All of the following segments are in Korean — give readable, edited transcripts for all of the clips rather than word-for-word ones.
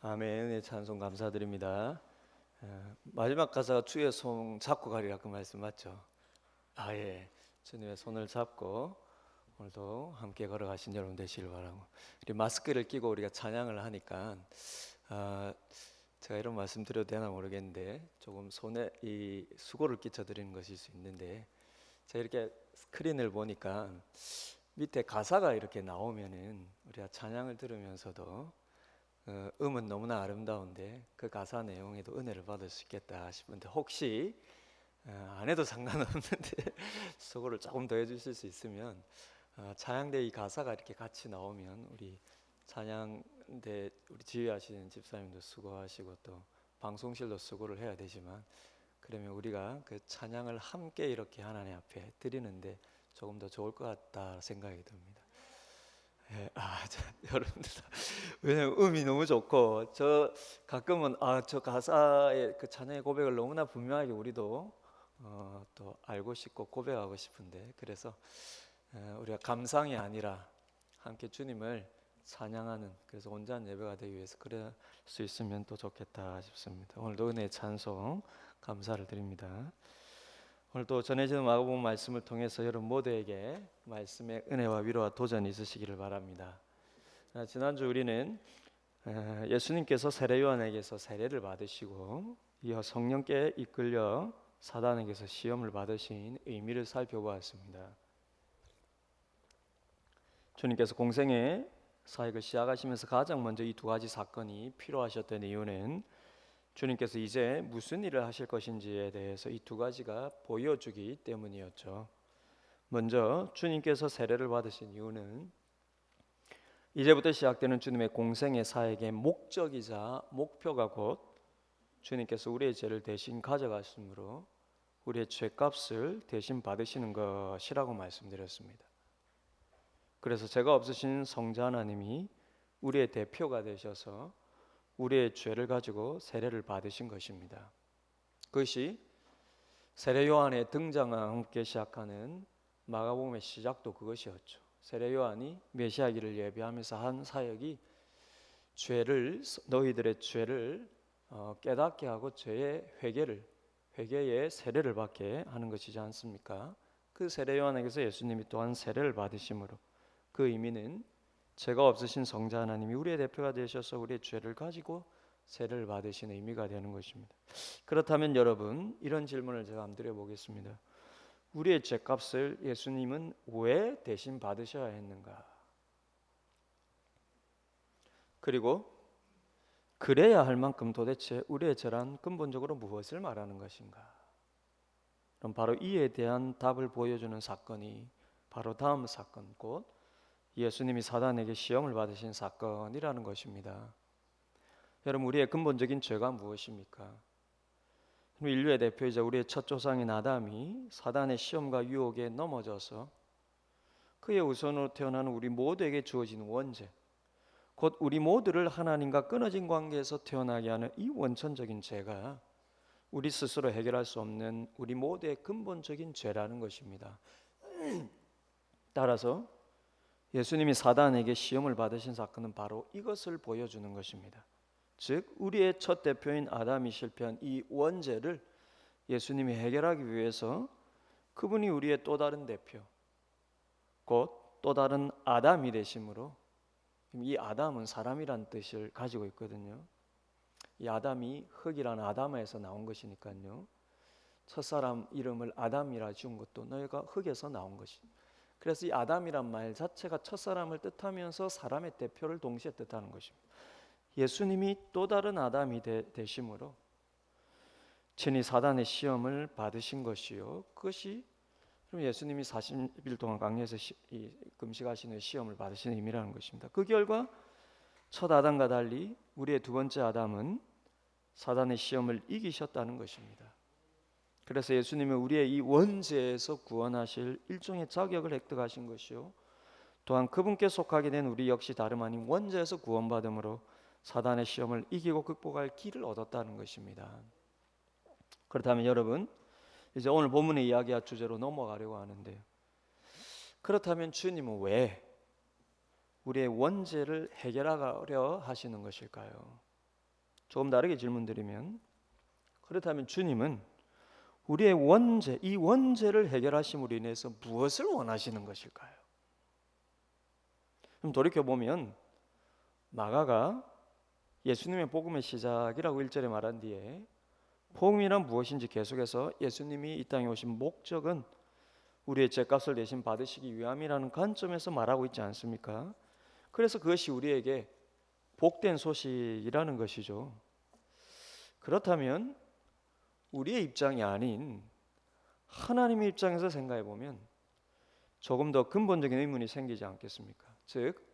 아멘. 은혜 찬송 감사드립니다. 마지막 가사가 주의 손 잡고 가리라 그 말씀 맞죠? 예. 주님의 손을 잡고 오늘도 함께 걸어가신 여러분 되시길 바라고. 우리 마스크를 끼고 우리가 찬양을 하니까 아, 제가 이런 말씀 드려도 되나 모르겠는데 조금 손에 이 수고를 끼쳐드리는 것일 수 있는데 제가 이렇게 스크린을 보니까 밑에 가사가 이렇게 나오면은 우리가 찬양을 들으면서도 음은 너무나 아름다운데 그 가사 내용에도 은혜를 받을 수 있겠다 싶은데 혹시 안 해도 상관없는데 수고를 조금 더 해주실 수 있으면 찬양대 이 가사가 이렇게 같이 나오면 우리 찬양대 우리 지휘하시는 집사님도 수고하시고 또 방송실도 수고를 해야 되지만 그러면 우리가 그 찬양을 함께 이렇게 하나님 앞에 드리는데 조금 더 좋을 것 같다 생각이 듭니다. 여러분들 왜냐면 음이 너무 좋고 저 가끔은 저 가사의 그 찬양의 고백을 너무나 분명하게 우리도 또 알고 싶고 고백하고 싶은데 그래서 우리가 감상이 아니라 함께 주님을 찬양하는 그래서 온전한 예배가 되기 위해서 그럴 수 있으면 또 좋겠다 싶습니다. 오늘도 은혜의 찬송 감사를 드립니다. 오늘도 전해지는 마가복음 말씀을 통해서 여러분 모두에게 말씀의 은혜와 위로와 도전이 있으시기를 바랍니다. 지난주 우리는 예수님께서 세례 요한에게서 세례를 받으시고 이어 성령께 이끌려 사단에게서 시험을 받으신 의미를 살펴보았습니다. 주님께서 공생의 사역을 시작하시면서 가장 먼저 이 두 가지 사건이 필요하셨던 이유는 주님께서 이제 무슨 일을 하실 것인지에 대해서 이 두 가지가 보여주기 때문이었죠. 먼저 주님께서 세례를 받으신 이유는 이제부터 시작되는 주님의 공생의 사역의 목적이자 목표가 곧 주님께서 우리의 죄를 대신 가져가심으로 우리의 죄값을 대신 받으시는 것이라고 말씀드렸습니다. 그래서 죄가 없으신 성자 하나님이 우리의 대표가 되셔서 우리의 죄를 가지고 세례를 받으신 것입니다. 그것이 세례 요한의 등장과 함께 시작하는 마가복음의 시작도 그것이었죠. 세례 요한이 메시아기를 예비하면서 한 사역이 너희들의 죄를 깨닫게 하고 죄의 회개의 세례를 받게 하는 것이지 않습니까? 그 세례 요한에게서 예수님이 또한 세례를 받으심으로 그 의미는 죄가 없으신 성자 하나님이 우리의 대표가 되셔서 우리의 죄를 가지고 세례를 받으신 의미가 되는 것입니다. 그렇다면 여러분 이런 질문을 제가 한번 드려보겠습니다. 우리의 죄값을 예수님은 왜 대신 받으셔야 했는가? 그리고 그래야 할 만큼 도대체 우리의 죄란 근본적으로 무엇을 말하는 것인가? 그럼 바로 이에 대한 답을 보여주는 사건이 바로 다음 사건 곧 예수님이 사단에게 시험을 받으신 사건이라는 것입니다. 여러분 우리의 근본적인 죄가 무엇입니까? 인류의 대표이자 우리의 첫 조상인 아담이 사단의 시험과 유혹에 넘어져서 그의 후손으로 태어나는 우리 모두에게 주어진 원죄 곧 우리 모두를 하나님과 끊어진 관계에서 태어나게 하는 이 원천적인 죄가 우리 스스로 해결할 수 없는 우리 모두의 근본적인 죄라는 것입니다. 따라서 예수님이 사단에게 시험을 받으신 사건은 바로 이것을 보여주는 것입니다. 즉 우리의 첫 대표인 아담이 실패한 이 원죄를 예수님이 해결하기 위해서 그분이 우리의 또 다른 대표 곧 또 다른 아담이 되심으로 이 아담은 사람이란 뜻을 가지고 있거든요. 이 아담이 흙이라는 아담에서 나온 것이니까요. 첫사람 이름을 아담이라 지은 것도 너희가 흙에서 나온 것입니다. 그래서 이 아담이란 말 자체가 첫사람을 뜻하면서 사람의 대표를 동시에 뜻하는 것입니다. 예수님이 또 다른 아담이 되심으로 친히 사단의 시험을 받으신 것이요. 그것이 그럼 예수님이 40일 동안 광야에서 금식하시는 시험을 받으시는 의미라는 것입니다. 그 결과 첫 아담과 달리 우리의 두 번째 아담은 사단의 시험을 이기셨다는 것입니다. 그래서 예수님은 우리의 이 원죄에서 구원하실 일종의 자격을 획득하신 것이요. 또한 그분께 속하게 된 우리 역시 다름 아닌 원죄에서 구원받음으로 사단의 시험을 이기고 극복할 길을 얻었다는 것입니다. 그렇다면 여러분 이제 오늘 본문의 이야기와 주제로 넘어가려고 하는데요. 그렇다면 주님은 왜 우리의 원죄를 해결하려 하시는 것일까요? 조금 다르게 질문드리면, 그렇다면 주님은 우리의 원죄, 이 원죄를 해결하심으로 인해서 무엇을 원하시는 것일까요? 그럼 돌이켜보면 마가가 예수님의 복음의 시작이라고 1절에 말한 뒤에 복음이란 무엇인지 계속해서 예수님이 이 땅에 오신 목적은 우리의 죄값을 대신 받으시기 위함이라는 관점에서 말하고 있지 않습니까? 그래서 그것이 우리에게 복된 소식이라는 것이죠. 그렇다면 우리의 입장이 아닌 하나님의 입장에서 생각해 보면 조금 더 근본적인 의문이 생기지 않겠습니까? 즉,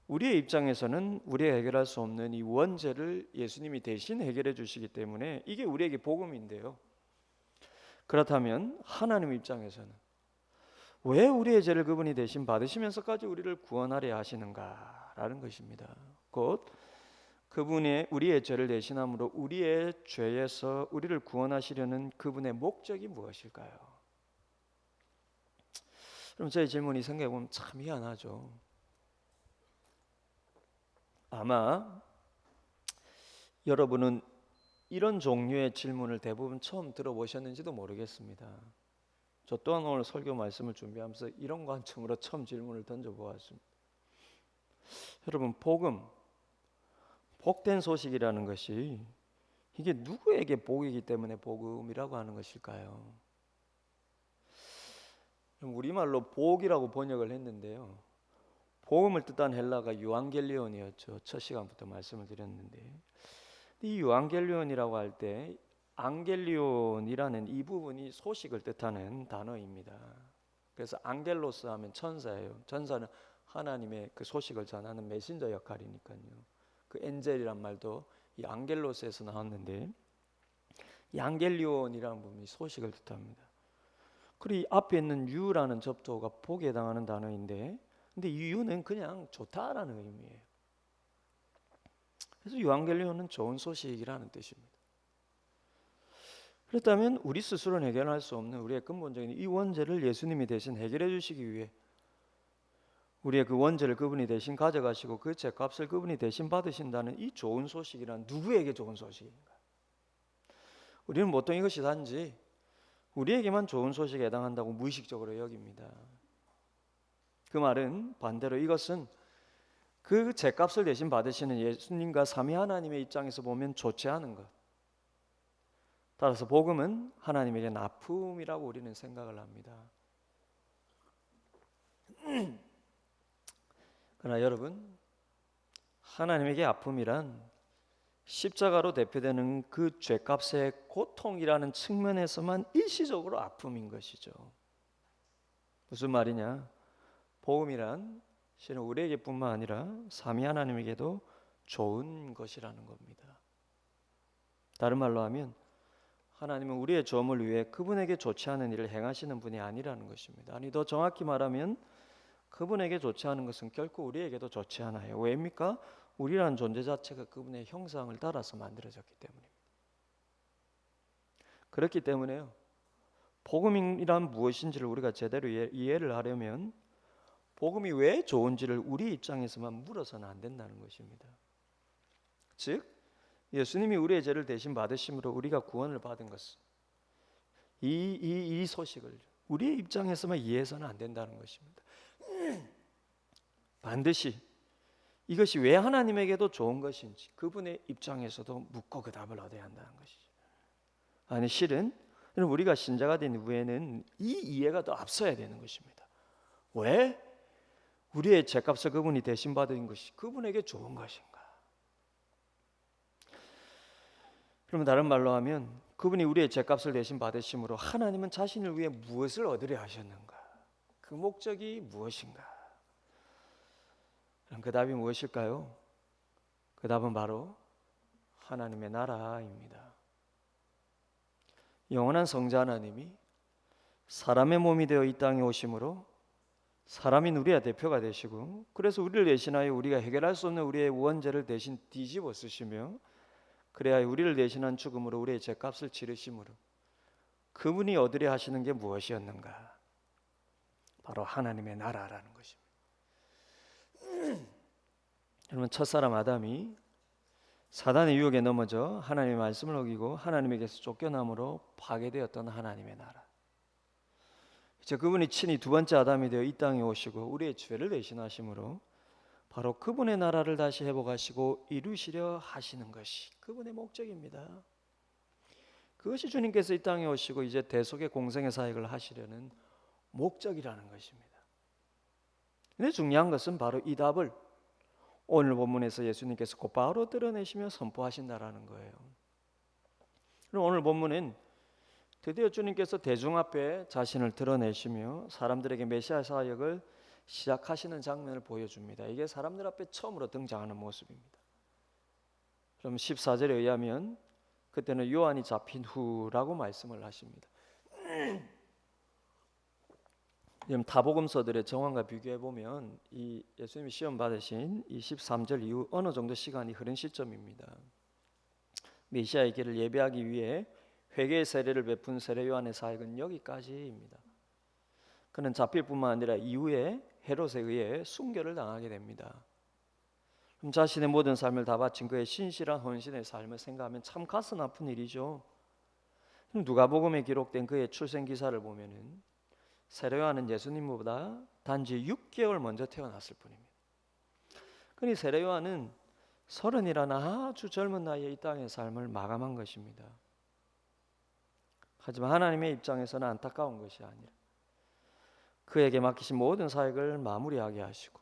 우리의 입장에서는 우리가 해결할 수 없는 이 원죄를 예수님이 대신 해결해 주시기 때문에 이게 우리에게 복음인데요. 그렇다면 하나님의 입장에서는 왜 우리의 죄를 그분이 대신 받으시면서까지 우리를 구원하려 하시는가라는 것입니다. 곧 그분의 우리의 죄를 대신함으로 우리의 죄에서 우리를 구원하시려는 그분의 목적이 무엇일까요? 그럼 저희 질문이 생각해 보면 참 희한하죠. 아마 여러분은 이런 종류의 질문을 대부분 처음 들어보셨는지도 모르겠습니다. 저 또한 오늘 설교 말씀을 준비하면서 이런 관점으로 처음 질문을 던져보았습니다. 여러분, 복된 소식이라는 것이 이게 누구에게 복이기 때문에 복음이라고 하는 것일까요? 우리말로 복이라고 번역을 했는데요. 복음을 뜻한 헬라가 유앙겔리온이었죠. 첫 시간부터 말씀을 드렸는데, 이 유앙겔리온이라고 할 때 앙겔리온이라는 이 부분이 소식을 뜻하는 단어입니다. 그래서 앙겔로스 하면 천사예요. 천사는 하나님의 그 소식을 전하는 메신저 역할이니까요. 그 엔젤이란 말도 이 앙겔로스에서 나왔는데, 이 앙겔리온이라는 부분이 소식을 뜻합니다. 그리고 이 앞에 있는 유라는 접두어가 복에 해당하는 단어인데, 근데 이 유는 그냥 좋다라는 의미예요. 그래서 유앙겔리온은 좋은 소식이라는 뜻입니다. 그렇다면 우리 스스로는 해결할 수 없는 우리의 근본적인 이 원죄를 예수님이 대신 해결해 주시기 위해 우리의 그 원죄를 그분이 대신 가져가시고 그 죄값을 그분이 대신 받으신다는 이 좋은 소식이란 누구에게 좋은 소식인가? 우리는 보통 이것이 단지 우리에게만 좋은 소식에 해당한다고 무의식적으로 여깁니다. 그 말은 반대로 이것은 그 죄값을 대신 받으시는 예수님과 삼위 하나님의 입장에서 보면 좋지 않은 것. 따라서 복음은 하나님에게 아픔이라고 우리는 생각을 합니다. 그러나 여러분, 하나님에게 아픔이란 십자가로 대표되는 그 죄값의 고통이라는 측면에서만 일시적으로 아픔인 것이죠. 무슨 말이냐? 복음이란 실은 우리에게뿐만 아니라 삼위 하나님에게도 좋은 것이라는 겁니다. 다른 말로 하면 하나님은 우리의 조음을 위해 그분에게 좋지 않은 일을 행하시는 분이 아니라는 것입니다. 아니, 더 정확히 말하면 그분에게 좋지 않은 것은 결코 우리에게도 좋지 않아요. 왜입니까? 우리라는 존재 자체가 그분의 형상을 따라서 만들어졌기 때문입니다. 그렇기 때문에요, 복음이란 무엇인지를 우리가 제대로 이해를 하려면 복음이 왜 좋은지를 우리 입장에서만 물어서는 안 된다는 것입니다. 즉, 예수님이 우리의 죄를 대신 받으심으로 우리가 구원을 받은 것은 이 소식을 우리의 입장에서만 이해해서는 안 된다는 것입니다. 반드시 이것이 왜 하나님에게도 좋은 것인지 그분의 입장에서도 묻고 그 답을 얻어야 한다는 것이죠. 아니, 실은 우리가 신자가 된 후에는 이 이해가 더 앞서야 되는 것입니다. 왜? 우리의 죄값을 그분이 대신 받은 것이 그분에게 좋은 것인가? 그러면 다른 말로 하면 그분이 우리의 죄값을 대신 받으심으로 하나님은 자신을 위해 무엇을 얻으려 하셨는가? 그 목적이 무엇인가? 그럼 그 답이 무엇일까요? 그 답은 바로 하나님의 나라입니다. 영원한 성자 하나님이 사람의 몸이 되어 이 땅에 오심으로 사람인 우리의 대표가 되시고, 그래서 우리를 대신하여 우리가 해결할 수 없는 우리의 원죄를 대신 뒤집어 쓰시며, 그래야 우리를 대신한 죽음으로 우리의 죄값을 치르심으로 그분이 얻으려 하시는 게 무엇이었는가? 바로 하나님의 나라라는 것입니다. 여러분, 첫사람 아담이 사단의 유혹에 넘어져 하나님의 말씀을 어기고 하나님에게서 쫓겨남으로 파괴되었던 하나님의 나라. 이제 그분이 친히 두 번째 아담이 되어 이 땅에 오시고 우리의 죄를 대신하심으로 바로 그분의 나라를 다시 회복하시고 이루시려 하시는 것이 그분의 목적입니다. 그것이 주님께서 이 땅에 오시고 이제 대속의 공생의 사역을 하시려는 목적이라는 것입니다. 근데 중요한 것은 바로 이 답을 오늘 본문에서 예수님께서 곧바로 드러내시며 선포하신다라는 거예요. 그럼 오늘 본문은 드디어 주님께서 대중 앞에 자신을 드러내시며 사람들에게 메시아 사역을 시작하시는 장면을 보여줍니다. 이게 사람들 앞에 처음으로 등장하는 모습입니다. 그럼 14절에 의하면 그때는 요한이 잡힌 후라고 말씀을 하십니다. 지금 다복음서들의 정황과 비교해 보면 이 예수님이 시험 받으신 이 13절 이후 어느 정도 시간이 흐른 시점입니다. 메시아의 길을 예배하기 위해 회개의 세례를 베푼 세례 요한의 사역은 여기까지입니다. 그는 잡힐 뿐만 아니라 이후에 헤롯에 의해 순교를 당하게 됩니다. 그럼 자신의 모든 삶을 다 바친 그의 신실한 헌신의 삶을 생각하면 참 가슴 아픈 일이죠. 누가복음에 기록된 그의 출생 기사를 보면은 세례 요한은 예수님보다 단지 6개월 먼저 태어났을 뿐입니다. 그러니 세례 요한은 30이라는 아주 젊은 나이에 이 땅의 삶을 마감한 것입니다. 하지만 하나님의 입장에서는 안타까운 것이 아니라 그에게 맡기신 모든 사역을 마무리하게 하시고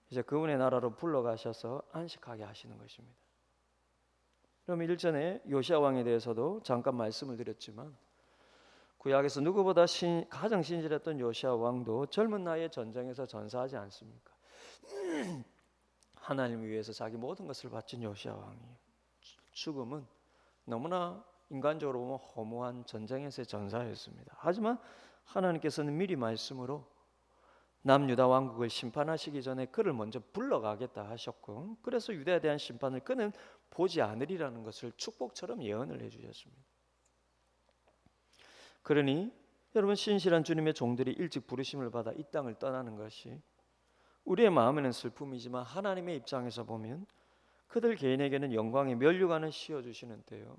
이제 그분의 나라로 불러가셔서 안식하게 하시는 것입니다. 그럼 일전에 요시아 왕에 대해서도 잠깐 말씀을 드렸지만 구약에서 누구보다 가장 신실했던 요시아 왕도 젊은 나이에 전쟁에서 전사하지 않습니까? 하나님을 위해서 자기 모든 것을 바친 요시아 왕이에요. 죽음은 너무나 인간적으로 보면 허무한 전쟁에서의 전사였습니다. 하지만 하나님께서는 미리 말씀으로 남유다 왕국을 심판하시기 전에 그를 먼저 불러가겠다 하셨고 그래서 유다에 대한 심판을 그는 보지 않으리라는 것을 축복처럼 예언을 해주셨습니다. 그러니 여러분 신실한 주님의 종들이 일찍 부르심을 받아 이 땅을 떠나는 것이 우리의 마음에는 슬픔이지만 하나님의 입장에서 보면 그들 개인에게는 영광의 면류관을 씌워주시는 때요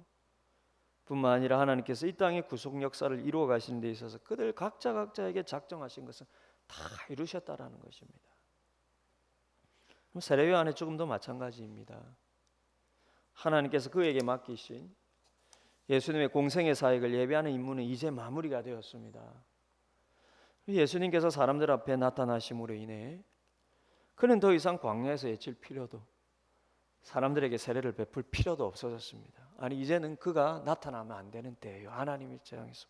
뿐만 아니라 하나님께서 이 땅의 구속 역사를 이루어 가시는 데 있어서 그들 각자에게 작정하신 것은 다 이루셨다라는 것입니다. 세례 요한의 죽음도 마찬가지입니다. 하나님께서 그에게 맡기신 예수님의 공생의 사역을 예배하는 임무는 이제 마무리가 되었습니다. 예수님께서 사람들 앞에 나타나심으로 인해 그는 더 이상 광야에서 외칠 필요도 사람들에게 세례를 베풀 필요도 없어졌습니다. 아니 이제는 그가 나타나면 안 되는 때예요. 하나님 입장에서.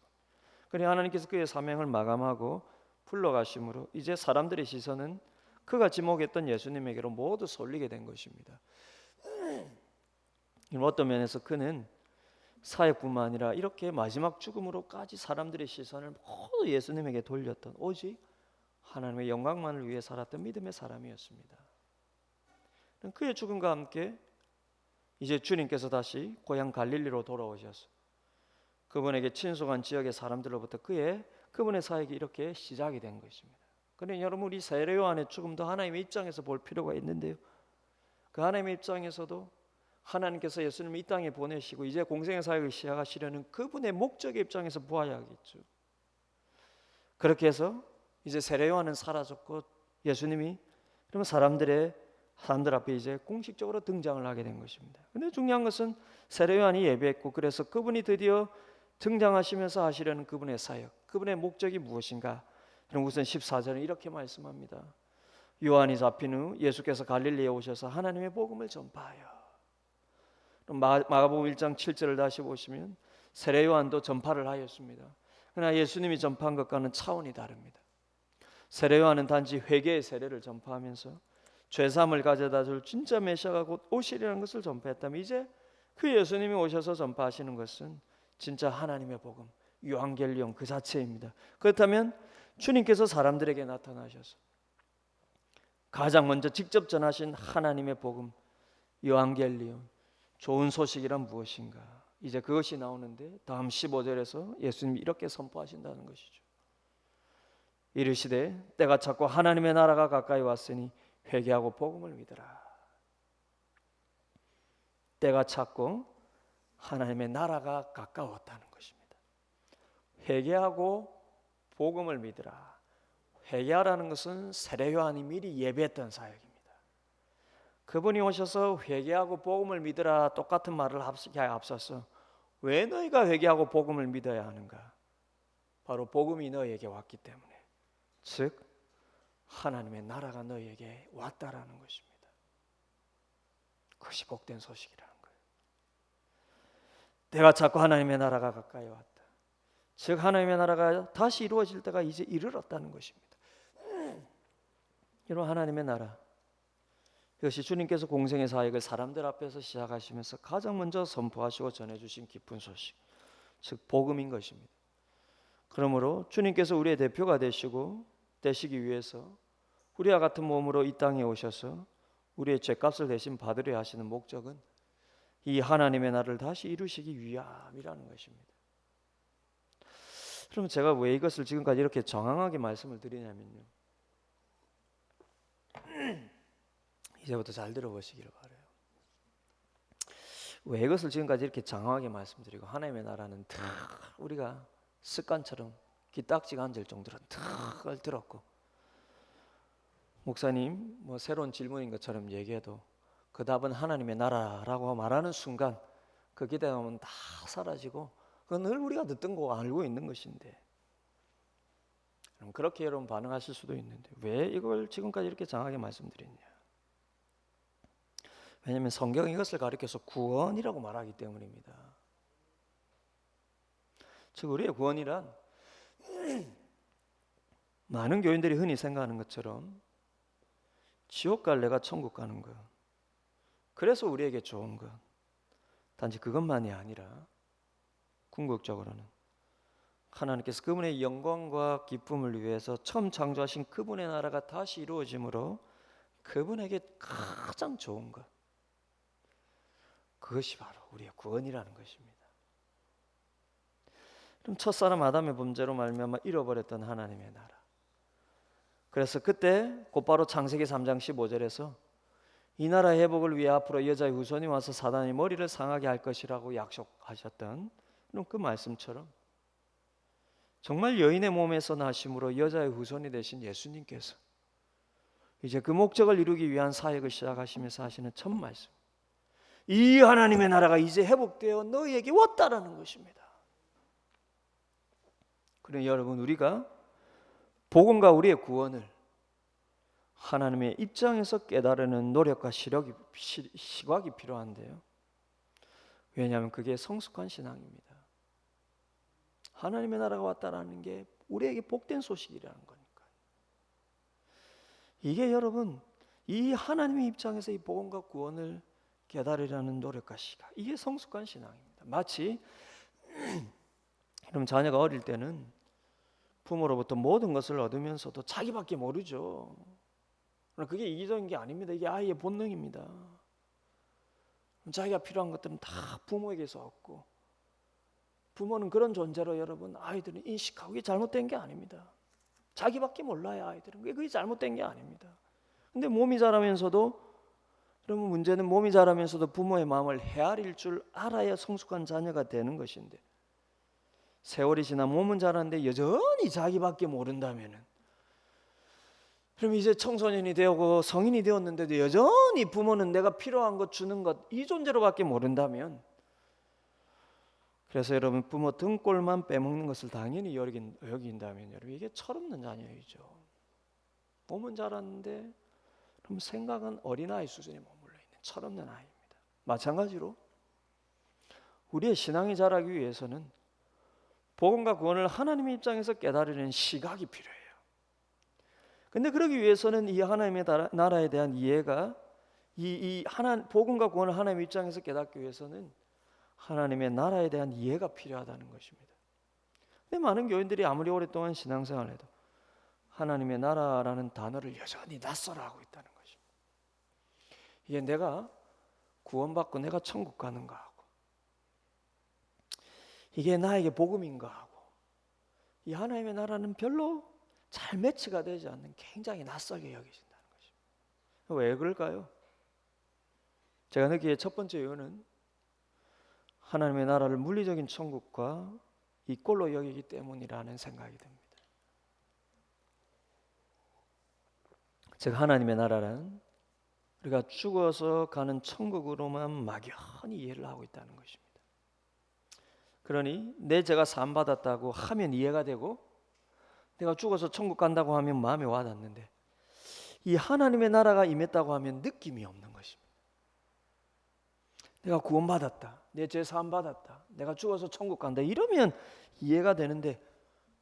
그러니 하나님께서 그의 사명을 마감하고 불러가심으로 이제 사람들의 시선은 그가 지목했던 예수님에게로 모두 쏠리게 된 것입니다. 어떤 면에서 그는 사역뿐만 아니라 이렇게 마지막 죽음으로까지 사람들의 시선을 모두 예수님에게 돌렸던 오직 하나님의 영광만을 위해 살았던 믿음의 사람이었습니다. 그의 죽음과 함께 이제 주님께서 다시 고향 갈릴리로 돌아오셔서 그분에게 친숙한 지역의 사람들로부터 그분의 사역이 이렇게 시작이 된 것입니다. 그런데 여러분 우리 세례 요한의 죽음도 하나님의 입장에서 볼 필요가 있는데요. 그 하나님의 입장에서도 하나님께서 예수님을 이 땅에 보내시고 이제 공생의 사역을 시작하시려는 그분의 목적의 입장에서 보아야겠죠. 그렇게 해서 이제 세례 요한은 사라졌고 예수님이 그러면 사람들 앞에 이제 공식적으로 등장을 하게 된 것입니다. 그런데 중요한 것은 세례 요한이 예배했고 그래서 그분이 드디어 등장하시면서 하시려는 그분의 사역, 그분의 목적이 무엇인가? 그럼 우선 14절은 이렇게 말씀합니다. 요한이 잡힌 후 예수께서 갈릴리에 오셔서 하나님의 복음을 전파하여. 마가복음 1장 7절을 다시 보시면 세례 요한도 전파를 하였습니다. 그러나 예수님이 전파한 것과는 차원이 다릅니다. 세례 요한은 단지 회개의 세례를 전파하면서 죄사함을 가져다 줄 진짜 메시아가 곧 오시리라는 것을 전파했다면 이제 그 예수님이 오셔서 전파하시는 것은 진짜 하나님의 복음, 유앙겔리온 그 자체입니다. 그렇다면 주님께서 사람들에게 나타나셔서 가장 먼저 직접 전하신 하나님의 복음, 유앙겔리온 좋은 소식이란 무엇인가? 이제 그것이 나오는데 다음 15절에서 예수님이 이렇게 선포하신다는 것이죠. 이르시되 때가 찼고 하나님의 나라가 가까이 왔으니 회개하고 복음을 믿으라. 때가 찼고 하나님의 나라가 가까웠다는 것입니다. 회개하고 복음을 믿으라. 회개하라는 것은 세례 요한이 미리 예배했던 사역입니다. 그분이 오셔서 회개하고 복음을 믿으라 똑같은 말을 앞서서 왜 너희가 회개하고 복음을 믿어야 하는가? 바로 복음이 너희에게 왔기 때문에, 즉 하나님의 나라가 너희에게 왔다라는 것입니다. 그것이 복된 소식이라는 거예요. 때가 찼고 하나님의 나라가 가까이 왔다. 즉 하나님의 나라가 다시 이루어질 때가 이제 이르렀다는 것입니다. 여러분, 하나님의 나라, 이것이 주님께서 공생의 사역을 사람들 앞에서 시작하시면서 가장 먼저 선포하시고 전해주신 기쁜 소식, 즉 복음인 것입니다. 그러므로 주님께서 우리의 대표가 되시기 위해서 우리와 같은 몸으로 이 땅에 오셔서 우리의 죄값을 대신 받으려 하시는 목적은 이 하나님의 나라를 다시 이루시기 위함이라는 것입니다. 그럼 제가 왜 이것을 지금까지 이렇게 정황하게 말씀을 드리냐면요, 이제부터 잘 들어보시기를 바라요. 왜 이것을 지금까지 이렇게 장황하게 말씀드리고 하나님의 나라는 탁 우리가 습관처럼 귀딱지가 앉을 정도로 탁을 들었고, 목사님 뭐 새로운 질문인 것처럼 얘기해도 그 답은 하나님의 나라라고 말하는 순간 그 기대감은 다 사라지고 그건 늘 우리가 듣던 거 알고 있는 것인데, 그렇게 여러분 반응하실 수도 있는데 왜 이걸 지금까지 이렇게 장하게 말씀드렸냐? 왜냐하면 성경이 이것을 가리켜서 구원이라고 말하기 때문입니다. 즉 우리의 구원이란 많은 교인들이 흔히 생각하는 것처럼 지옥 갈래가 천국 가는 것, 그래서 우리에게 좋은 것, 단지 그것만이 아니라 궁극적으로는 하나님께서 그분의 영광과 기쁨을 위해서 처음 창조하신 그분의 나라가 다시 이루어짐으로 그분에게 가장 좋은 것, 그것이 바로 우리의 구원이라는 것입니다. 그럼 첫사람 아담의 범죄로 말미암아 잃어버렸던 하나님의 나라, 그래서 그때 곧바로 창세기 3장 15절에서 이 나라 회복을 위해 앞으로 여자의 후손이 와서 사단의 머리를 상하게 할 것이라고 약속하셨던 그 말씀처럼 정말 여인의 몸에서 나심으로 여자의 후손이 되신 예수님께서 이제 그 목적을 이루기 위한 사역을 시작하시면서 하시는 첫 말씀, 이 하나님의 나라가 이제 회복되어 너희에게 왔다라는 것입니다. 그러니 여러분, 우리가 복음과 우리의 구원을 하나님의 입장에서 깨달으는 노력과 시각이 필요한데요. 왜냐하면 그게 성숙한 신앙입니다. 하나님의 나라가 왔다라는 게 우리에게 복된 소식이라는 거니까. 이게 여러분, 이 하나님의 입장에서 이 복음과 구원을 깨달으려는 노력과 시각, 이게 성숙한 신앙입니다. 마치 그럼 자녀가 어릴 때는 부모로부터 모든 것을 얻으면서도 자기밖에 모르죠. 그게 이기적인 게 아닙니다. 이게 아이의 본능입니다. 자기가 필요한 것들은 다 부모에게서 얻고, 부모는 그런 존재로 여러분 아이들은 인식하고, 이게 잘못된 게 아닙니다. 자기밖에 몰라요. 아이들은 그게 잘못된 게 아닙니다. 근데 몸이 자라면서도, 그러면 문제는 몸이 자라면서도 부모의 마음을 헤아릴 줄 알아야 성숙한 자녀가 되는 것인데, 세월이 지나 몸은 자랐는데 여전히 자기밖에 모른다면은, 그럼 이제 청소년이 되고 성인이 되었는데도 여전히 부모는 내가 필요한 것 주는 것, 이 존재로밖에 모른다면, 그래서 여러분 부모 등골만 빼먹는 것을 당연히 여긴다면 여러분 이게 철없는 자녀이죠. 몸은 자랐는데 그럼 생각은 어린아이 수준에 머물러 있는 철없는 아이입니다. 마찬가지로 우리의 신앙이 자라기 위해서는 복음과 구원을 하나님의 입장에서 깨달으려는 시각이 필요해요. 근데 그러기 위해서는 이 하나님의 나라에 대한 이해가, 복음과 구원을 하나님의 입장에서 깨닫기 위해서는 하나님의 나라에 대한 이해가 필요하다는 것입니다. 근데 많은 교인들이 아무리 오랫동안 신앙생활을 해도 하나님의 나라라는 단어를 여전히 낯설어하고 있다는 것입니다. 이게 내가 구원받고 내가 천국 가는가 하고, 이게 나에게 복음인가 하고, 이 하나님의 나라는 별로 잘 매치가 되지 않는 굉장히 낯설게 여기신다는 것입니다. 왜 그럴까요? 제가 느끼기에 첫 번째 이유는 하나님의 나라를 물리적인 천국과 이꼴로 여기기 때문이라는 생각이 듭니다. 즉 하나님의 나라란 우리가 죽어서 가는 천국으로만 막연히 이해를 하고 있다는 것입니다. 그러니 내 죄가 사함받았다고 하면 이해가 되고 내가 죽어서 천국 간다고 하면 마음에 와닿는데 이 하나님의 나라가 임했다고 하면 느낌이 없는 것입니다. 내가 구원받았다, 내 죄 사함받았다, 내가 죽어서 천국 간다 이러면 이해가 되는데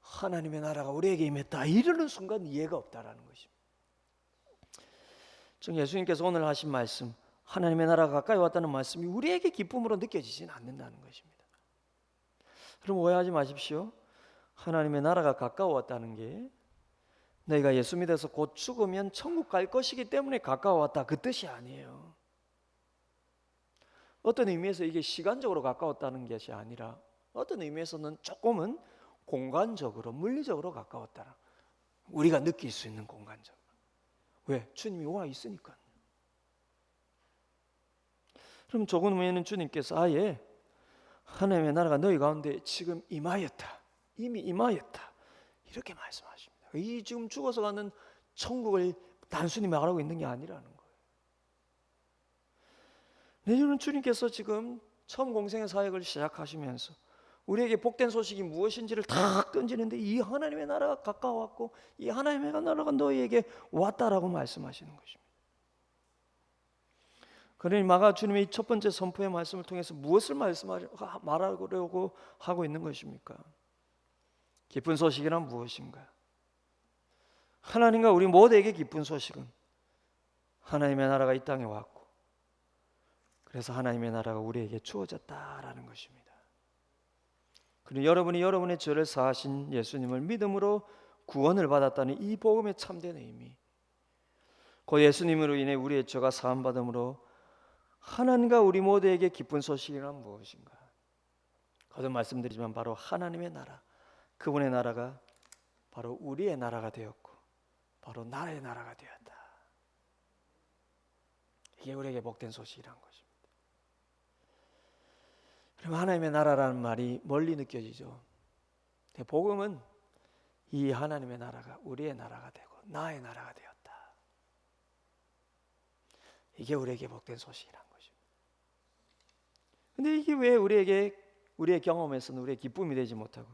하나님의 나라가 우리에게 임했다 이러는 순간 이해가 없다라는 것입니다. 즉 예수님께서 오늘 하신 말씀, 하나님의 나라가 가까이 왔다는 말씀이 우리에게 기쁨으로 느껴지지는 않는다는 것입니다. 그럼 오해하지 마십시오. 하나님의 나라가 가까워왔다는 게 너희가 예수 믿어서 곧 죽으면 천국 갈 것이기 때문에 가까워왔다 그 뜻이 아니에요. 어떤 의미에서 이게 시간적으로 가까웠다는 것이 아니라 어떤 의미에서는 조금은 공간적으로 물리적으로 가까웠다. 우리가 느낄 수 있는 공간적으로. 왜? 주님이 와 있으니까요. 그럼 조금 후에는 주님께서 아예 하나님의 나라가 너희 가운데 지금 임하였다. 이미 임하였다. 이렇게 말씀하십니다. 이 지금 죽어서 가는 천국을 단순히 말하고 있는 게 아니라는 거예요. 내주는 주님께서 지금 처음 공생의 사역을 시작하시면서 우리에게 복된 소식이 무엇인지를 탁 던지는데 이 하나님의 나라가 가까웠고 이 하나님의 나라가 너희에게 왔다라고 말씀하시는 것입니다. 그러니 마가 주님의 첫 번째 선포의 말씀을 통해서 무엇을 말하려고 하고 있는 것입니까? 기쁜 소식이란 무엇인가? 하나님과 우리 모두에게 기쁜 소식은 하나님의 나라가 이 땅에 왔고 그래서 하나님의 나라가 우리에게 주어졌다라는 것입니다. 그리고 여러분이 여러분의 죄를 사하신 예수님을 믿음으로 구원을 받았다는 이 복음의 참된 의미, 그 예수님으로 인해 우리의 죄가 사함받음으로 하나님과 우리 모두에게 기쁜 소식이란 무엇인가? 거듭 말씀드리지만 바로 하나님의 나라, 그분의 나라가 바로 우리의 나라가 되었고 바로 나의 나라가 되었다. 이게 우리에게 복된 소식이란 것입니다. 그럼 하나님의 나라라는 말이 멀리 느껴지죠. 복음은 이 하나님의 나라가 우리의 나라가 되고 나의 나라가 되었다. 이게 우리에게 복된 소식이란 것입니다. 근데 이게 왜 우리의 경험에서는 우리의 기쁨이 되지 못하고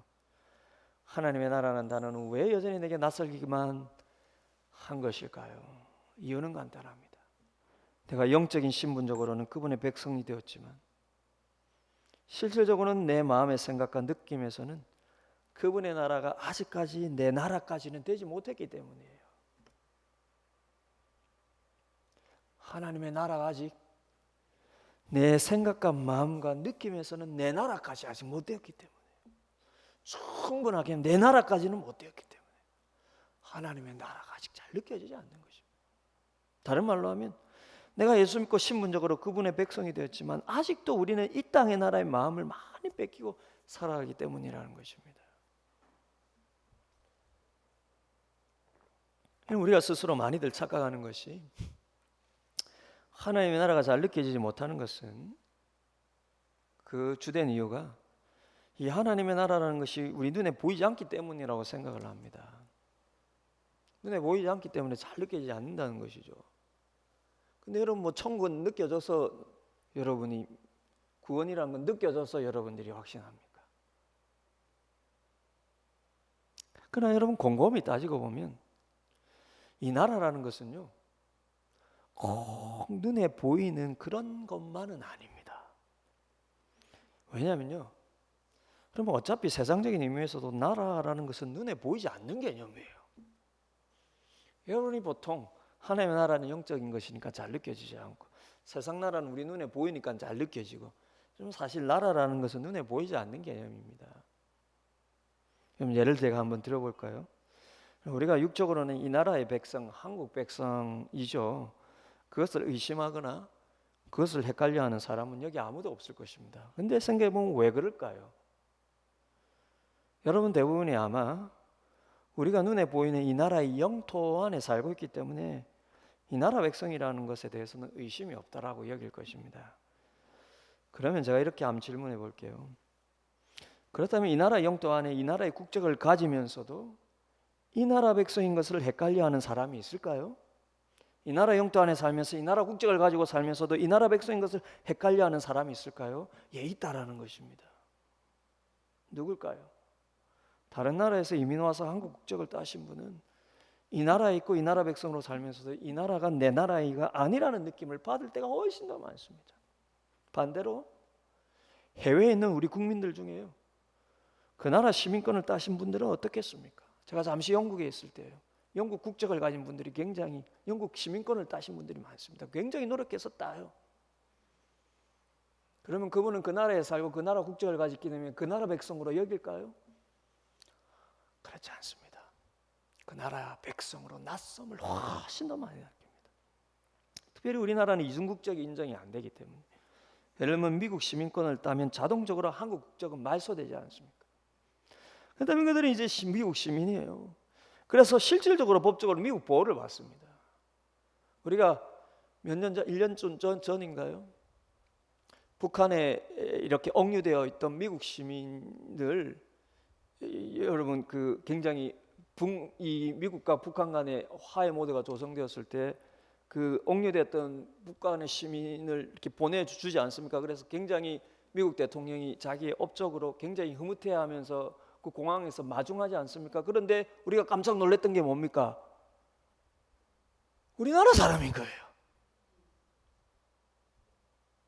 하나님의 나라라는 단어는 왜 여전히 내게 낯설기만 한 것일까요? 이유는 간단합니다. 내가 영적인 신분적으로는 그분의 백성이 되었지만 실질적으로는 내 마음의 생각과 느낌에서는 그분의 나라가 아직까지 내 나라까지는 되지 못했기 때문이에요. 하나님의 나라가 아직 내 생각과 마음과 느낌에서는 내 나라까지 아직 못 되었기 때문에 충분하게 내 나라까지는 못 되었기 때문에 하나님의 나라가 아직 잘 느껴지지 않는 것입니다. 다른 말로 하면 내가 예수 믿고 신분적으로 그분의 백성이 되었지만 아직도 우리는 이 땅의 나라의 마음을 많이 뺏기고 살아가기 때문이라는 것입니다. 우리가 스스로 많이들 착각하는 것이 하나님의 나라가 잘 느껴지지 못하는 것은 그 주된 이유가 이 하나님의 나라라는 것이 우리 눈에 보이지 않기 때문이라고 생각을 합니다. 눈에 보이지 않기 때문에 잘 느껴지지 않는다는 것이죠. 근데 여러분 천국은 느껴져서 여러분이 구원이라는 건 느껴져서 여러분들이 확신합니까? 그러나 여러분 곰곰이 따지고 보면 이 나라라는 것은요 꼭 눈에 보이는 그런 것만은 아닙니다. 왜냐하면요 그러면 어차피 세상적인 의미에서도 나라라는 것은 눈에 보이지 않는 개념이에요. 여러분이 보통 하나님의 나라는 영적인 것이니까 잘 느껴지지 않고 세상 나라는 우리 눈에 보이니까 잘 느껴지고 좀 사실 나라라는 것은 눈에 보이지 않는 개념입니다. 그럼 예를 제가 한번 들어볼까요? 우리가 육적으로는 이 나라의 백성, 한국 백성이죠. 그것을 의심하거나 그것을 헷갈려하는 사람은 여기 아무도 없을 것입니다. 근데 생각해보면 왜 그럴까요? 여러분 대부분이 아마 우리가 눈에 보이는 이 나라의 영토 안에 살고 있기 때문에 이 나라 백성이라는 것에 대해서는 의심이 없다라고 여길 것입니다. 그러면 제가 이렇게 한번 질문해 볼게요. 그렇다면 이 나라 영토 안에 이 나라의 국적을 가지면서도 이 나라 백성인 것을 헷갈려하는 사람이 있을까요? 이 나라 영토 안에 살면서 이 나라 국적을 가지고 살면서도 이 나라 백성인 것을 헷갈려하는 사람이 있을까요? 예, 있다라는 것입니다. 누굴까요? 다른 나라에서 이민 와서 한국 국적을 따신 분은 이 나라에 있고 이 나라 백성으로 살면서도 이 나라가 내 나라가 아니라는 느낌을 받을 때가 훨씬 더 많습니다. 반대로 해외에 있는 우리 국민들 중에요, 그 나라 시민권을 따신 분들은 어떻겠습니까? 제가 잠시 영국에 있을 때요, 영국 국적을 가진 분들이 굉장히, 영국 시민권을 따신 분들이 많습니다. 굉장히 노력해서 따요. 그러면 그분은 그 나라에 살고 그 나라 국적을 가졌기 때문에 그 나라 백성으로 여길까요? 그렇지 않습니다. 그 나라 백성으로 낯섦을 훨씬 더 많이 느낍니다. 특별히 우리나라는 이중국적이 인정이 안 되기 때문에, 예를 들면 미국 시민권을 따면 자동적으로 한국 국적은 말소되지 않습니까? 그렇다면 그들은 이제 미국 시민이에요. 그래서 실질적으로 법적으로 미국 보호를 받습니다. 우리가 몇 년 전, 1년 전인가요? 북한에 이렇게 억류되어 있던 미국 시민들, 여러분 그 굉장히 이 미국과 북한 간의 화해 모드가 조성되었을 때 그 억류됐던 북한의 시민을 이렇게 보내주지 않습니까? 그래서 굉장히 미국 대통령이 자기의 업적으로 굉장히 흐뭇해하면서 그 공항에서 마중하지 않습니까? 그런데 우리가 깜짝 놀랐던 게 뭡니까? 우리나라 사람인 거예요.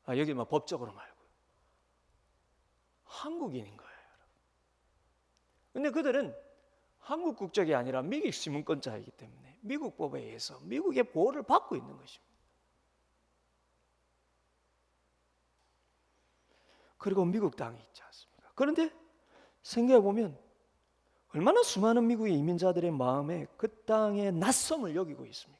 여기 법적으로 말고요, 한국인인 거예요. 근데 그들은 한국 국적이 아니라 미국 시민권자이기 때문에 미국 법에 의해서 미국의 보호를 받고 있는 것입니다. 그리고 미국 땅이 있지 않습니까? 그런데 생각해 보면 얼마나 수많은 미국의 이민자들의 마음에 그 땅의 낯섦을 여기고 있습니까?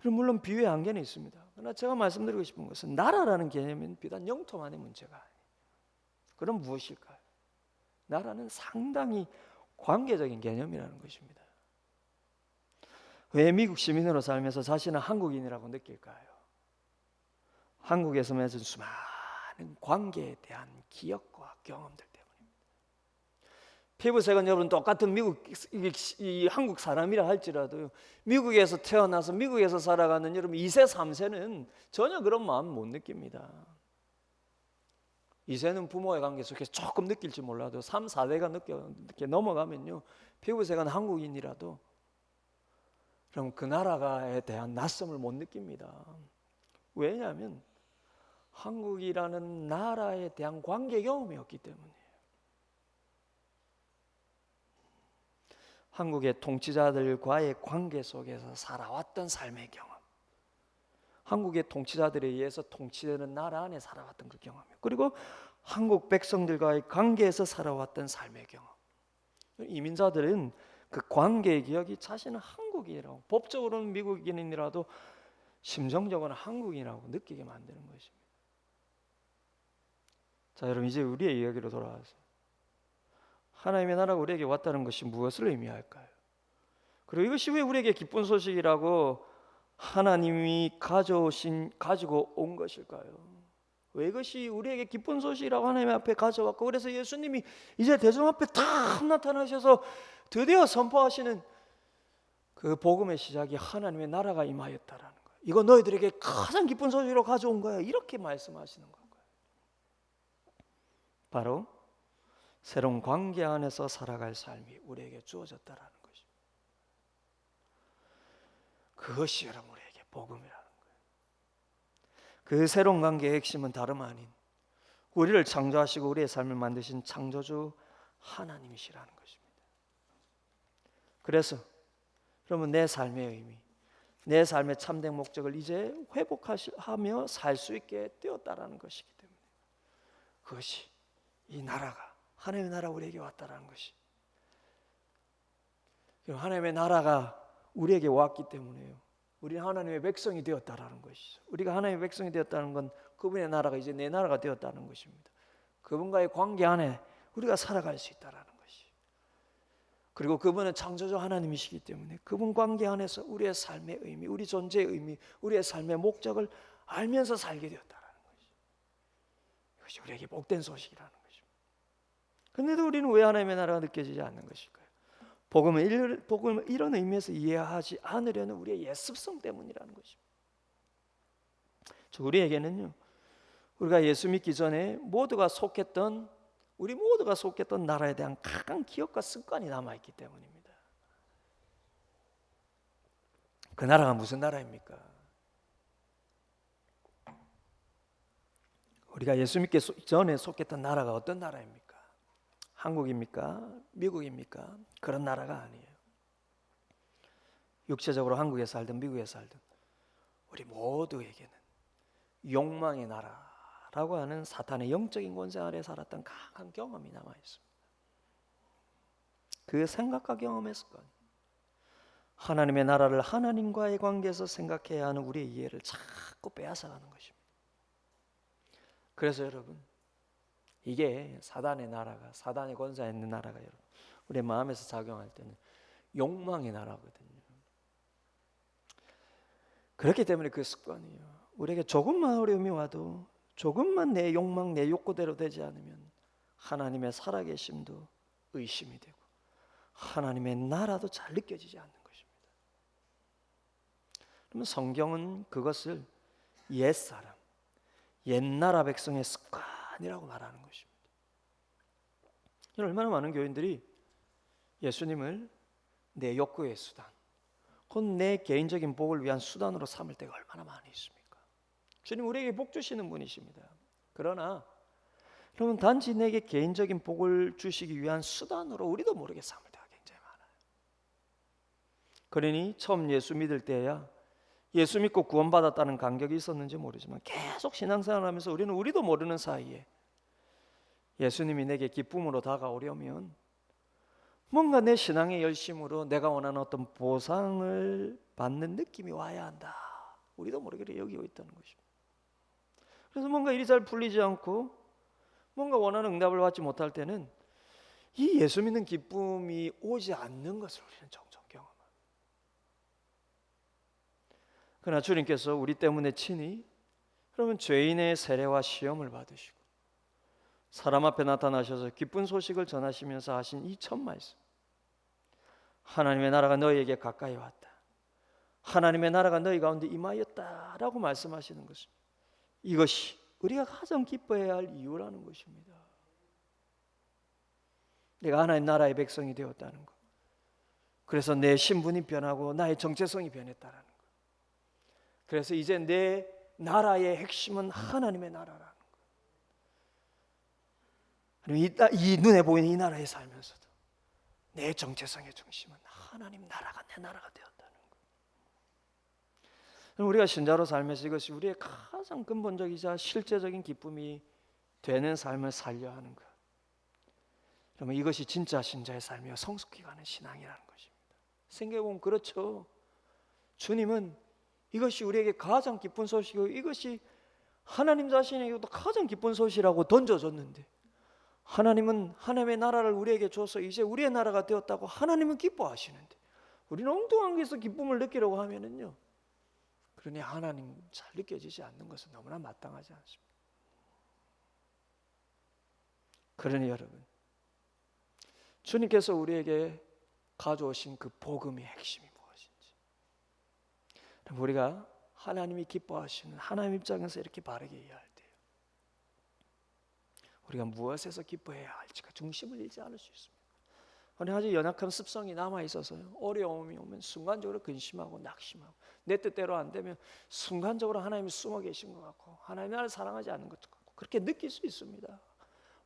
물론 비유의 한계는 있습니다. 그러나 제가 말씀드리고 싶은 것은 나라라는 개념은 비단 영토만의 문제가 아니에요. 그럼 무엇일까요? 나라는 상당히 관계적인 개념이라는 것입니다. 왜 미국 시민으로 살면서 자신은 한국인이라고 느낄까요? 한국에서 맺은 수많은 관계에 대한 기억과 경험들 때문입니다. 피부색은 여러분 똑같은 이 한국 사람이라 할지라도 미국에서 태어나서 미국에서 살아가는 여러분 2세, 3세는 전혀 그런 마음 못 느낍니다. 2세는 부모의 관계 속에서 조금 느낄지 몰라도 3, 4대가 느껴 넘어가면요, 피부색은 한국인이라도 그럼 그 나라에 대한 낯섦을 못 느낍니다. 왜냐하면 한국이라는 나라에 대한 관계 경험이 없기 때문이에요. 한국의 통치자들과의 관계 속에서 살아왔던 삶의 경험, 한국의 통치자들에 의해서 통치되는 나라 안에 살아왔던 그 경험이에요. 그리고 한국 백성들과의 관계에서 살아왔던 삶의 경험. 이민자들은 그 관계의 기억이 자신은 한국인이라고, 법적으로는 미국인이라도 심정적으로는 한국인이라고 느끼게 만드는 것입니다. 자, 여러분 이제 우리의 이야기로 돌아와서 하나님의 나라가 우리에게 왔다는 것이 무엇을 의미할까요? 그리고 이것이 왜 우리에게 기쁜 소식이라고 하나님이 가지고 온 것일까요? 왜 이것이 우리에게 기쁜 소식이라고 하나님 앞에 가져왔고, 그래서 예수님이 이제 대중 앞에 다 나타나셔서 드디어 선포하시는 그 복음의 시작이 하나님의 나라가 임하였다라는 거예요. 이거 너희들에게 가장 기쁜 소식으로 가져온 거야, 이렇게 말씀하시는 거예요. 바로 새로운 관계 안에서 살아갈 삶이 우리에게 주어졌다라는 것입니다. 그것이 여러분 우리에게 복음이라는 거예요. 그 새로운 관계의 핵심은 다름 아닌 우리를 창조하시고 우리의 삶을 만드신 창조주 하나님이시라는 것입니다. 그래서 여러분 내 삶의 의미, 내 삶의 참된 목적을 이제 회복하며 살 수 있게 되었다라는 것이기 때문에, 그것이 이 나라가, 하나님의 나라가 우리에게 왔다라는 것이, 하나님의 나라가 우리에게 왔기 때문에요, 우리는 하나님의 백성이 되었다라는 것이죠. 우리가 하나님의 백성이 되었다는 건 그분의 나라가 이제 내 나라가 되었다는 것입니다. 그분과의 관계 안에 우리가 살아갈 수 있다라는 것이, 그리고 그분은 창조주 하나님이시기 때문에 그분 관계 안에서 우리의 삶의 의미, 우리 존재의 의미, 우리의 삶의 목적을 알면서 살게 되었다라는 것이. 이것이 우리에게 복된 소식이라는 것입니다. 그런데도 우리는 왜 하나님의 나라가 느껴지지 않는 것일까요? 복음을 이런 의미에서 이해하지 않으려는 우리의 예습성 때문이라는 것입니다. 우리에게는요, 우리가 예수 믿기 전에 우리 모두가 속했던 나라에 대한 강한 기억과 습관이 남아있기 때문입니다. 그 나라가 무슨 나라입니까? 우리가 예수 믿기 전에 속했던 나라가 어떤 나라입니까? 한국입니까? 미국입니까? 그런 나라가 아니에요. 육체적으로 한국에 살든 미국에 살든 우리 모두에게는 욕망의 나라라고 하는 사탄의 영적인 권세 아래 살았던 강한 경험이 남아 있습니다. 그 생각과 경험의 습관, 하나님의 나라를 하나님과의 관계에서 생각해야 하는 우리의 이해를 자꾸 빼앗아가는 것입니다. 그래서 여러분, 이게 사단의 나라가, 사단의 권세에 있는 나라가 여러분 우리 마음에서 작용할 때는 욕망의 나라거든요. 그렇기 때문에 그 습관이에요. 우리에게 조금만 어려움이 와도 조금만 내 욕망, 내 욕구대로 되지 않으면 하나님의 살아계심도 의심이 되고 하나님의 나라도 잘 느껴지지 않는 것입니다. 그러면 성경은 그것을 옛사람, 옛나라 백성의 습관이라고 말하는 것입니다. 얼마나 많은 교인들이 예수님을 내 욕구의 수단, 곧 내 개인적인 복을 위한 수단으로 삼을 때가 얼마나 많이 있습니까? 주님 우리에게 복 주시는 분이십니다. 그러나 여러분 단지 내게 개인적인 복을 주시기 위한 수단으로 우리도 모르게 삼을 때가 굉장히 많아요. 그러니 처음 예수 믿을 때야 예수 믿고 구원받았다는 감격이 있었는지 모르지만 계속 신앙생활하면서 우리도 모르는 사이에 예수님이 내게 기쁨으로 다가오려면 뭔가 내 신앙의 열심으로 내가 원하는 어떤 보상을 받는 느낌이 와야 한다. 우리도 모르게 여기고 있다는 것입니다. 그래서 뭔가 일이 잘 풀리지 않고 뭔가 원하는 응답을 받지 못할 때는 이 예수 믿는 기쁨이 오지 않는 것을 우리는 종종 경험합니다. 그러나 주님께서 우리 때문에 친히 그러면 죄인의 세례와 시험을 받으시고 사람 앞에 나타나셔서 기쁜 소식을 전하시면서 하신 이 첫 말씀, 하나님의 나라가 너희에게 가까이 왔다, 하나님의 나라가 너희 가운데 임하였다라고 말씀하시는 것입니다. 이것이 우리가 가장 기뻐해야 할 이유라는 것입니다. 내가 하나님 나라의 백성이 되었다는 것, 그래서 내 신분이 변하고 나의 정체성이 변했다는 것, 그래서 이제 내 나라의 핵심은 하나님의 나라라는 것, 이 눈에 보이는 이 나라에 살면서도 내 정체성의 중심은 하나님 나라가 내 나라가 되었다는 것. 우리가 신자로 살면서 이것이 우리의 가장 근본적이자 실제적인 기쁨이 되는 삶을 살려 하는 것, 그러면 이것이 진짜 신자의 삶이요 성숙히 가는 신앙이라는 것입니다. 생각해보면 그렇죠. 주님은 이것이 우리에게 가장 기쁜 소식이고 이것이 하나님 자신에게도 가장 기쁜 소식이라고 던져줬는데 하나님은 하나님의 나라를 우리에게 줘서 이제 우리의 나라가 되었다고 하나님은 기뻐하시는데 우리는 엉뚱한 데서 기쁨을 느끼려고 하면은요, 그러니 하나님 잘 느껴지지 않는 것은 너무나 마땅하지 않습니다. 그러니 여러분, 주님께서 우리에게 가져오신 그 복음의 핵심이 무엇인지, 우리가 하나님이 기뻐하시는 하나님 입장에서 이렇게 바르게 이해할 때요, 우리가 무엇에서 기뻐해야 할지가 중심을 잃지 않을 수 있습니다. 우리 아주 연약한 습성이 남아 있어서요, 어려움이 오면 순간적으로 근심하고 낙심하고 내 뜻대로 안 되면 순간적으로 하나님이 숨어 계신 것 같고 하나님이 나를 사랑하지 않는 것 같고 그렇게 느낄 수 있습니다.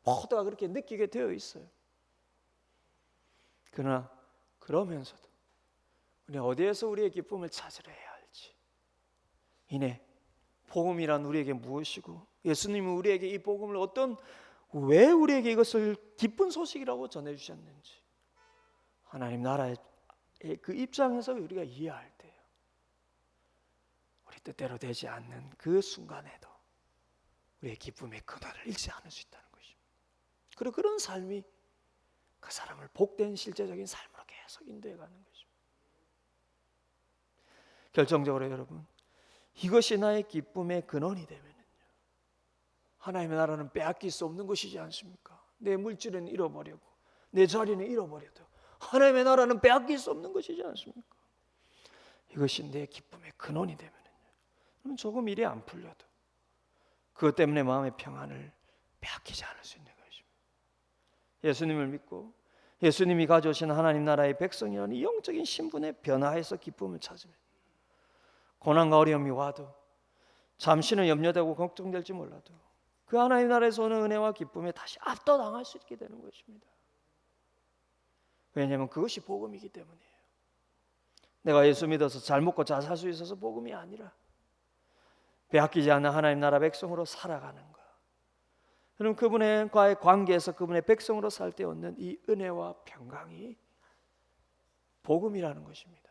모두가 그렇게 느끼게 되어 있어요. 그러나 그러면서도 우리 어디에서 우리의 기쁨을 찾으려 해야 할지, 이내 복음이란 우리에게 무엇이고 예수님이 우리에게 이 복음을 왜 우리에게 이것을 기쁜 소식이라고 전해주셨는지 하나님 나라의 그 입장에서 우리가 이해할 때요, 우리 뜻대로 되지 않는 그 순간에도 우리의 기쁨의 근원을 잃지 않을 수 있다는 것입니다. 그리고 그런 삶이 그 사람을 복된 실제적인 삶으로 계속 인도해 가는 것입니다. 결정적으로 여러분, 이것이 나의 기쁨의 근원이 되면은요, 하나님의 나라는 빼앗길 수 없는 것이지 않습니까? 내 물질은 잃어버리고 내 자리는 잃어버려도 하나님의 나라는 빼앗길 수 없는 것이지 않습니까? 이것이 내 기쁨의 근원이 되면은요, 그러면 조금 일이 안 풀려도 그것 때문에 마음의 평안을 빼앗기지 않을 수 있는 것입니다. 예수님을 믿고 예수님이 가져오신 하나님 나라의 백성이라는 영적인 신분의 변화에서 기쁨을 찾으면 고난과 어려움이 와도 잠시는 염려되고 걱정될지 몰라도 그 하나님 나라에서 오는 은혜와 기쁨에 다시 압도당할 수 있게 되는 것입니다. 왜냐하면 그것이 복음이기 때문이에요. 내가 예수 믿어서 잘 먹고 잘 살 수 있어서 복음이 아니라 빼앗기지 않는 하나님 나라 백성으로 살아가는 것. 그럼 그분과의 관계에서 그분의 백성으로 살 때 얻는 이 은혜와 평강이 복음이라는 것입니다.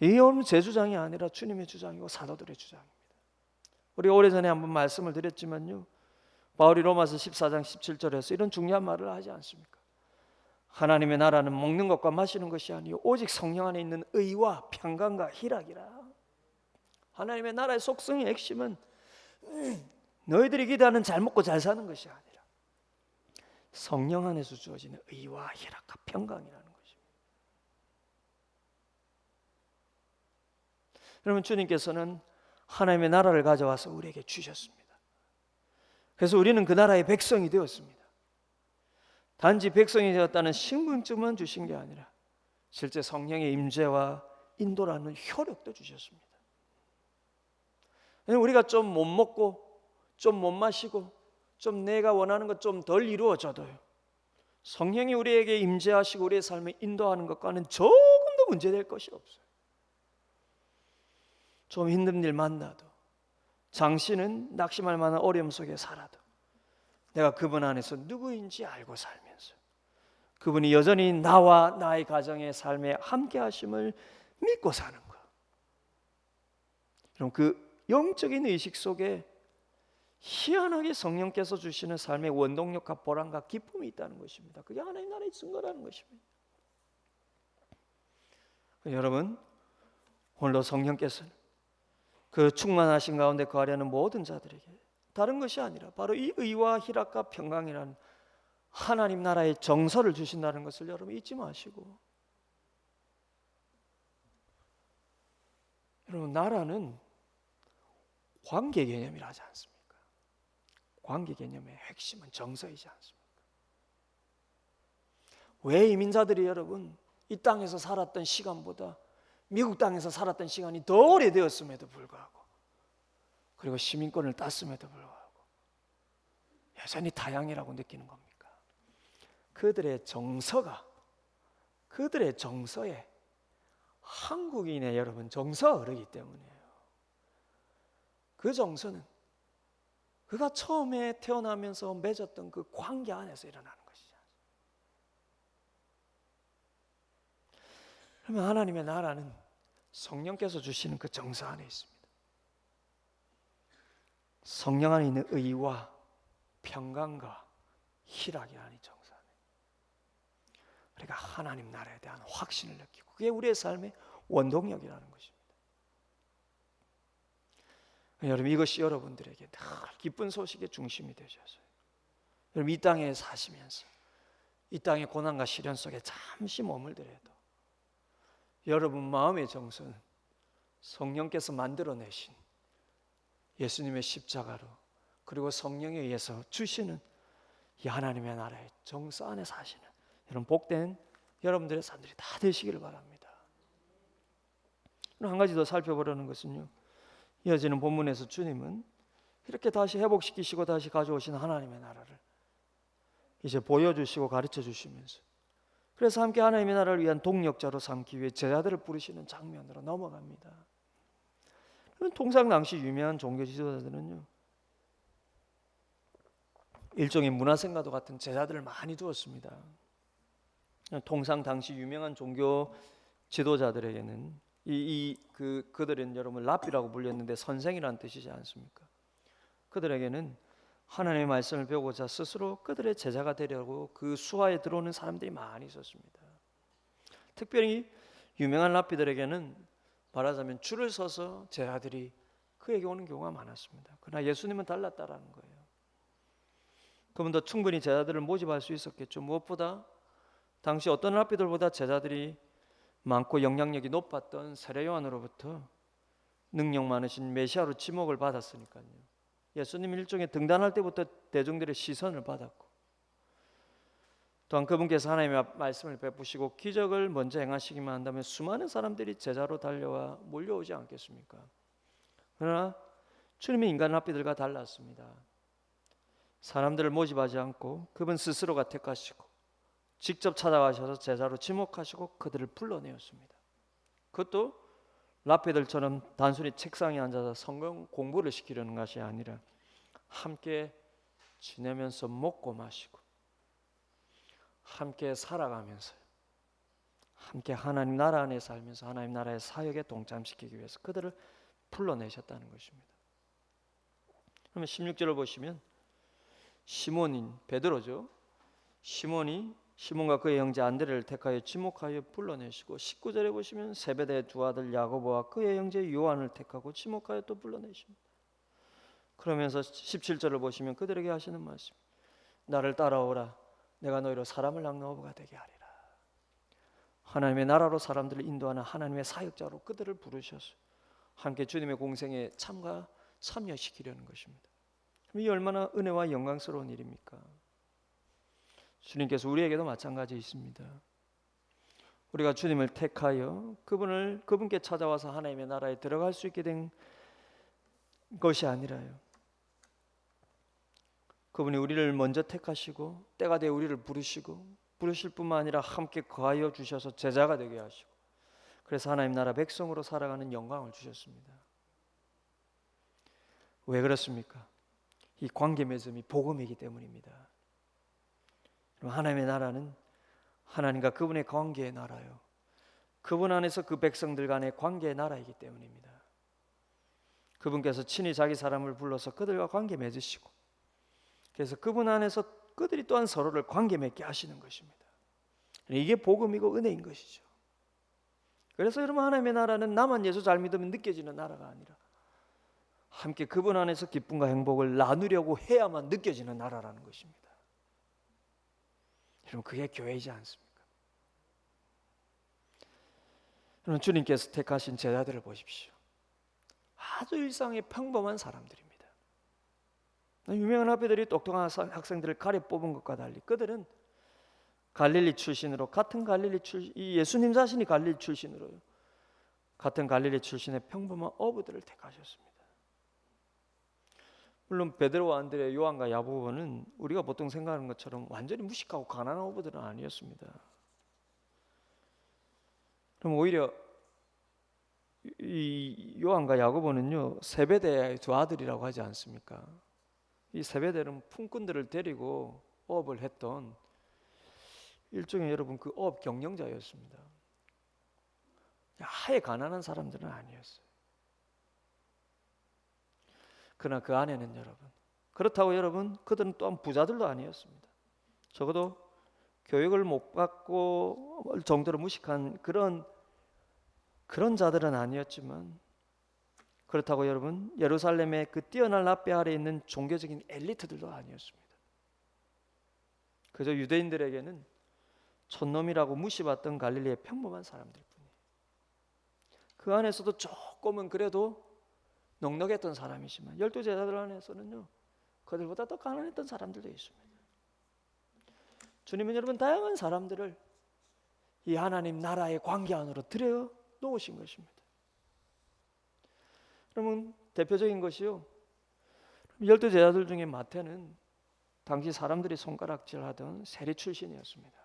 이 여러분 제 주장이 아니라 주님의 주장이고 사도들의 주장입니다. 우리 오래전에 한번 말씀을 드렸지만요, 바울이 로마서 14장 17절에서 이런 중요한 말을 하지 않습니까? 하나님의 나라는 먹는 것과 마시는 것이 아니요 오직 성령 안에 있는 의와 평강과 희락이라. 하나님의 나라의 속성의 핵심은 너희들이 기대하는 잘 먹고 잘 사는 것이 아니라 성령 안에서 주어지는 의와 희락과 평강이라는 것입니다. 여러분, 주님께서는 하나님의 나라를 가져와서 우리에게 주셨습니다. 그래서 우리는 그 나라의 백성이 되었습니다. 단지 백성이 되었다는 신분증만 주신 게 아니라 실제 성령의 임재와 인도라는 효력도 주셨습니다. 우리가 좀 못 먹고 좀 못 마시고 좀 내가 원하는 것 좀 덜 이루어져도요, 성령이 우리에게 임재하시고 우리의 삶을 인도하는 것과는 조금도 문제될 것이 없어요. 좀 힘든 일 만나도, 장시는 낙심할 만한 어려움 속에 살아도 내가 그분 안에서 누구인지 알고 살면서 그분이 여전히 나와 나의 가정의 삶에 함께 하심을 믿고 사는 것. 그럼 그 영적인 의식 속에 희한하게 성령께서 주시는 삶의 원동력과 보람과 기쁨이 있다는 것입니다. 그게 하나님 나라의 증거라는 것입니다. 여러분, 오늘도 성령께서는 그 충만하신 가운데 거하려는 모든 자들에게 다른 것이 아니라 바로 이 의와 희락과 평강이라는 하나님 나라의 정서를 주신다는 것을 여러분 잊지 마시고, 여러분, 나라는 관계 개념이라 하지 않습니까? 관계 개념의 핵심은 정서이지 않습니까? 왜 이민자들이 여러분 이 땅에서 살았던 시간보다 미국 땅에서 살았던 시간이 더 오래되었음에도 불구하고, 그리고 시민권을 땄음에도 불구하고 여전히 타향이라고 느끼는 겁니까? 그들의 정서가, 그들의 정서에 한국인의 여러분 정서가 흐르기 때문이에요. 그 정서는 그가 처음에 태어나면서 맺었던 그 관계 안에서 일어나는 것이죠. 그러면 하나님의 나라는 성령께서 주시는 그 정서 안에 있습니다. 성령 안에 있는 의와 평강과 희락이라는 정서 안에 우리가 하나님 나라에 대한 확신을 느끼고, 그게 우리의 삶의 원동력이라는 것입니다. 여러분, 이것이 여러분들에게 늘 기쁜 소식의 중심이 되셔서요, 여러분 이 땅에 사시면서 이 땅의 고난과 시련 속에 잠시 머물더라도 여러분 마음의 정서는 성령께서 만들어내신 예수님의 십자가로, 그리고 성령에 의해서 주시는 이 하나님의 나라의 정서 안에 사시는 여러분 복된 여러분들의 삶들이 다 되시기를 바랍니다. 한 가지 더 살펴보려는 것은요, 이어지는 본문에서 주님은 이렇게 다시 회복시키시고 다시 가져오신 하나님의 나라를 이제 보여주시고 가르쳐 주시면서, 그래서 함께 하나님의 나라를 위한 동력자로 삼기 위해 제자들을 부르시는 장면으로 넘어갑니다. 통상 당시 유명한 종교 지도자들은요, 일종의 문화생가도 같은 제자들을 많이 두었습니다. 통상 당시 유명한 종교 지도자들에게는 그들은 여러분 랍비라고 불렸는데 선생이라는 뜻이지 않습니까? 그들에게는 하나님의 말씀을 배우고자 스스로 그들의 제자가 되려고 그 수하에 들어오는 사람들이 많이 있었습니다. 특별히 유명한 랍비들에게는 말하자면 줄을 서서 제자들이 그에게 오는 경우가 많았습니다. 그러나 예수님은 달랐다라는 거예요. 그분도 충분히 제자들을 모집할 수 있었겠죠. 무엇보다 당시 어떤 랍비들보다 제자들이 많고 영향력이 높았던 세례 요한으로부터 능력 많으신 메시아로 지목을 받았으니까요. 예수님 일종의 등단할 때부터 대중들의 시선을 받았고, 또한 그분께서 하나님의 말씀을 베푸시고 기적을 먼저 행하시기만 한다면 수많은 사람들이 제자로 달려와 몰려오지 않겠습니까? 그러나 주님의 인간 랍비들과 달랐습니다. 사람들을 모집하지 않고 그분 스스로가 택하시고 직접 찾아가셔서 제자로 지목하시고 그들을 불러내었습니다. 그것도 랍비들처럼 단순히 책상에 앉아서 성경 공부를 시키려는 것이 아니라 함께 지내면서 먹고 마시고 함께 살아가면서 함께 하나님 나라 안에 살면서 하나님 나라의 사역에 동참시키기 위해서 그들을 불러내셨다는 것입니다. 그러면 16절을 보시면 시몬인 베드로죠. 시몬과 그의 형제 안드레를 택하여 지목하여 불러내시고 19절에 보시면 세베대의 두 아들 야고보와 그의 형제 요한을 택하고 지목하여 또 불러내십니다. 그러면서 17절을 보시면 그들에게 하시는 말씀, 나를 따라오라 내가 너희로 사람을 낳는 어부가 되게 하리라. 하나님의 나라로 사람들을 인도하는 하나님의 사역자로 그들을 부르셔서 함께 주님의 공생에 참여시키려는 것입니다. 이 얼마나 은혜와 영광스러운 일입니까? 주님께서 우리에게도 마찬가지 있습니다. 우리가 주님을 택하여 그분께 찾아와서 하나님의 나라에 들어갈 수 있게 된 것이 아니라요, 그분이 우리를 먼저 택하시고 때가 되어 우리를 부르실 뿐만 아니라 함께 거하여 주셔서 제자가 되게 하시고, 그래서 하나님 나라 백성으로 살아가는 영광을 주셨습니다. 왜 그렇습니까? 이 관계 맺음이 복음이기 때문입니다. 하나님의 나라는 하나님과 그분의 관계의 나라요, 그분 안에서 그 백성들 간의 관계의 나라이기 때문입니다. 그분께서 친히 자기 사람을 불러서 그들과 관계 맺으시고, 그래서 그분 안에서 그들이 또한 서로를 관계 맺게 하시는 것입니다. 이게 복음이고 은혜인 것이죠. 그래서 여러분, 하나님의 나라는 나만 예수 잘 믿으면 느껴지는 나라가 아니라 함께 그분 안에서 기쁨과 행복을 나누려고 해야만 느껴지는 나라라는 것입니다. 여러분, 그게 교회이지 않습니까? 여러분, 주님께서 택하신 제자들을 보십시오. 아주 일상의 평범한 사람들입니다. 유명한 랍비들이 똑똑한 학생들을 가려 뽑은 것과 달리 그들은 갈릴리 출신으로, 이 예수님 자신이 갈릴리 출신으로요, 같은 갈릴리 출신의 평범한 어부들을 택하셨습니다. 물론 베드로와 안드레, 요한과 야고보는 우리가 보통 생각하는 것처럼 완전히 무식하고 가난한 어부들은 아니었습니다. 그럼 오히려 이 요한과 야고보는요, 세베대의 두 아들이라고 하지 않습니까? 이 세베대는 품꾼들을 데리고 어업을 했던 일종의 여러분 그 어업 경영자였습니다. 아예 가난한 사람들은 아니었어요. 그러나 그 안에는 여러분, 그렇다고 여러분 그들은 또한 부자들도 아니었습니다. 적어도 교육을 못 받고 정도로 무식한 그런 자들은 아니었지만, 그렇다고 여러분 예루살렘의 그 뛰어난 랍비 아래 있는 종교적인 엘리트들도 아니었습니다. 그저 유대인들에게는 촌놈이라고 무시받던 갈릴리의 평범한 사람들 뿐이에요. 그 안에서도 조금은 그래도 넉넉했던 사람이지만 12 제자들 안에서는요, 그들보다 더 가난했던 사람들도 있습니다. 주님은 여러분 다양한 사람들을 이 하나님 나라의 관계 안으로 들여 놓으신 것입니다. 여러분, 대표적인 것이요, 12 제자들 중에 마태는 당시 사람들이 손가락질하던 세리 출신이었습니다.